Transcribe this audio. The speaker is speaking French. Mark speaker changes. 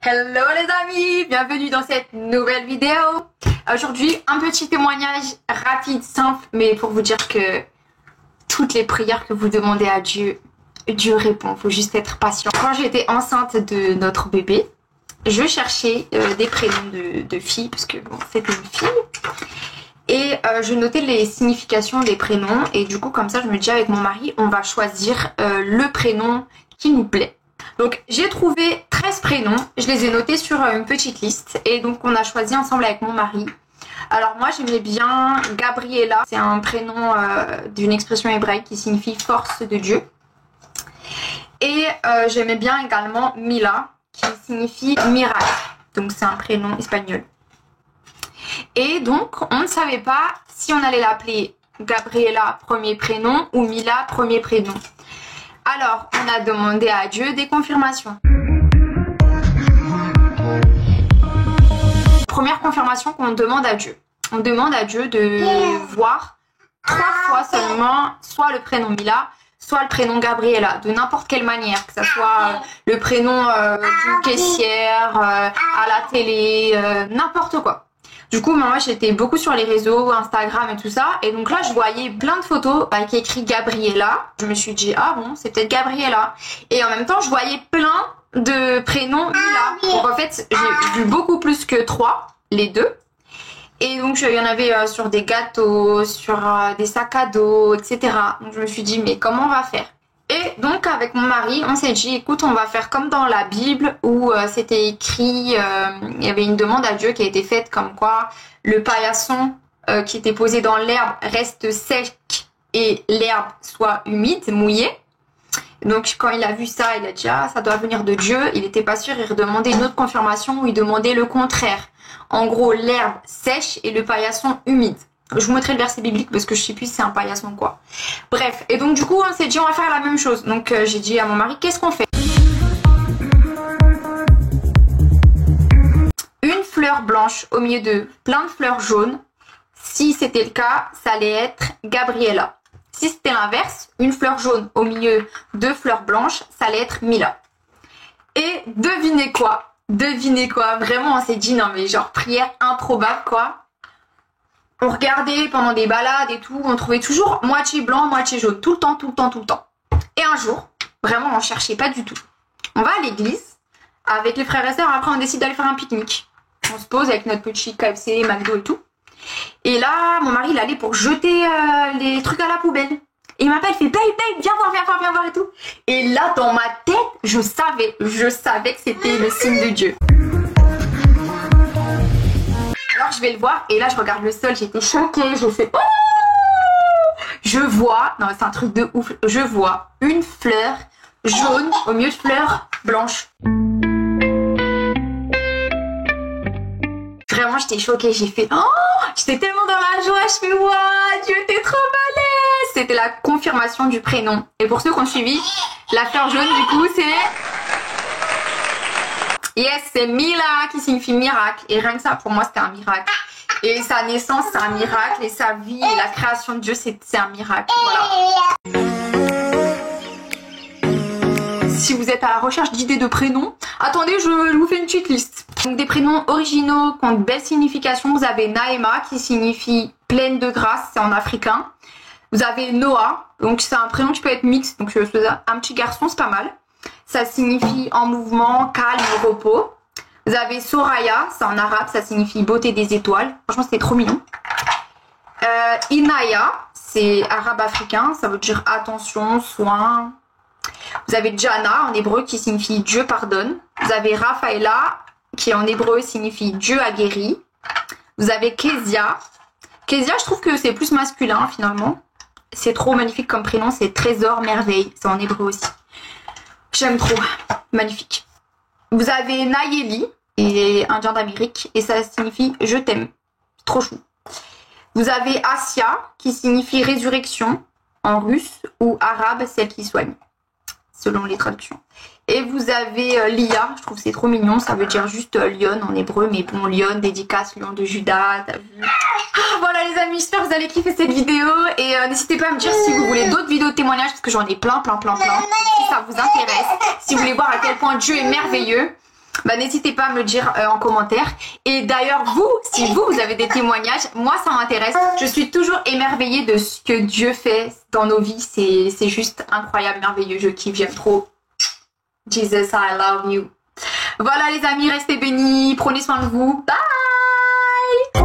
Speaker 1: Hello les amis, bienvenue dans cette nouvelle vidéo. Aujourd'hui, un petit témoignage rapide, simple, mais pour vous dire que toutes les prières que vous demandez à Dieu, Dieu répond. Il faut juste être patient. Quand j'étais enceinte de notre bébé, je cherchais des prénoms de filles, parce que bon, c'était une fille. Et je notais les significations des prénoms. Et du coup, comme ça, je me dis avec mon mari, on va choisir le prénom qui nous plaît. Donc j'ai trouvé 13 prénoms, je les ai notés sur une petite liste et donc on a choisi ensemble avec mon mari. Alors moi j'aimais bien Gabriela, c'est un prénom d'une expression hébraïque qui signifie force de Dieu. Et j'aimais bien également Mila qui signifie miracle, donc c'est un prénom espagnol. Et donc on ne savait pas si on allait l'appeler Gabriela premier prénom ou Mila premier prénom. Alors, on a demandé à Dieu des confirmations. Première confirmation qu'on demande à Dieu. On demande à Dieu de voir 3 fois seulement soit le prénom Mila, soit le prénom Gabriela, de n'importe quelle manière, que ce soit le prénom d'une caissière, à la télé, n'importe quoi. Du coup, moi j'étais beaucoup sur les réseaux, Instagram et tout ça. Et donc là, je voyais plein de photos avec écrit Gabriela. Je me suis dit, ah bon, c'est peut-être Gabriela. Et en même temps, je voyais plein de prénoms Mila. Donc en fait, j'ai vu beaucoup plus que 3, les 2. Et donc, il y en avait sur des gâteaux, sur des sacs à dos, etc. Donc je me suis dit, mais comment on va faire ? Et donc avec mon mari, on s'est dit, écoute, on va faire comme dans la Bible où c'était écrit, il y avait une demande à Dieu qui a été faite comme quoi le paillasson qui était posé dans l'herbe reste sec et l'herbe soit humide, mouillée. Donc quand il a vu ça, il a dit, ah, ça doit venir de Dieu. Il n'était pas sûr, il redemandait une autre confirmation où il demandait le contraire. En gros, l'herbe sèche et le paillasson humide. Je vous montrerai le verset biblique parce que je sais plus si c'est un paillasson ou quoi. Bref, et donc du coup on s'est dit on va faire la même chose. Donc j'ai dit à mon mari, qu'est-ce qu'on fait? Une fleur blanche au milieu de plein de fleurs jaunes. Si c'était le cas, ça allait être Gabriela. Si c'était l'inverse, une fleur jaune au milieu de fleurs blanches, ça allait être Mila. Et devinez quoi? Devinez quoi? Vraiment on s'est dit non mais genre prière improbable quoi. On regardait pendant des balades et tout, on trouvait toujours moitié blanc, moitié jaune, tout le temps, tout le temps, tout le temps. Et un jour, vraiment on cherchait pas du tout. On va à l'église avec les frères et sœurs, après on décide d'aller faire un pique-nique. On se pose avec notre petit KFC, McDo et tout. Et là, mon mari il allait pour jeter les trucs à la poubelle. Et il m'appelle, il fait babe, viens voir et tout. Et là dans ma tête, je savais que c'était le signe de Dieu. Alors je vais le voir et là je regarde le sol, j'étais choquée, je fais oh, je vois, non c'est un truc de ouf, je vois une fleur jaune au milieu de fleurs blanches. Vraiment j'étais choquée, j'ai fait oh, j'étais tellement dans la joie, je fais waouh, Dieu t'es trop balèze. C'était la confirmation du prénom. Et pour ceux qui ont suivi, la fleur jaune du coup c'est... Yes, c'est Mila qui signifie miracle. Et rien que ça, pour moi, c'était un miracle. Et sa naissance, c'est un miracle. Et sa vie et la création de Dieu, c'est un miracle. Voilà. Si vous êtes à la recherche d'idées de prénoms, attendez, je vous fais une petite liste. Donc, des prénoms originaux qui ont de belles significations. Vous avez Naema qui signifie pleine de grâce, c'est en africain. Vous avez Noah, donc c'est un prénom qui peut être mixte. Donc, un petit garçon, c'est pas mal. Ça signifie en mouvement, calme et repos. Vous avez Soraya, c'est en arabe, ça signifie beauté des étoiles. Franchement, c'était trop mignon. Inaya, c'est arabe africain, ça veut dire attention, soin. Vous avez Jana, en hébreu, qui signifie Dieu pardonne. Vous avez Raphaëla, qui en hébreu signifie Dieu a guéri. Vous avez Kezia. Kezia, je trouve que c'est plus masculin, finalement. C'est trop magnifique comme prénom, c'est trésor, merveille. C'est en hébreu aussi. J'aime trop, magnifique. Vous avez Nayeli, et indien d'Amérique, et ça signifie je t'aime, trop chou. Vous avez Asia, qui signifie résurrection, en russe, ou arabe, celle qui soigne, selon les traductions. Et vous avez Lia, je trouve que c'est trop mignon, ça veut dire juste lionne en hébreu, mais bon, lionne, dédicace, lion de Judas, t'as vu? Ah, voilà les amis, j'espère que vous allez kiffer cette vidéo. Et n'hésitez pas à me dire si vous voulez d'autres vidéos de témoignages, parce que j'en ai plein. Si ça vous intéresse, si vous voulez voir à quel point Dieu est merveilleux, bah n'hésitez pas à me le dire en commentaire. Et d'ailleurs vous, si vous avez des témoignages, moi ça m'intéresse. Je suis toujours émerveillée de ce que Dieu fait dans nos vies. C'est juste incroyable, merveilleux, je kiffe, j'aime trop. Jesus, I love you. Voilà les amis, restez bénis, prenez soin de vous. Bye.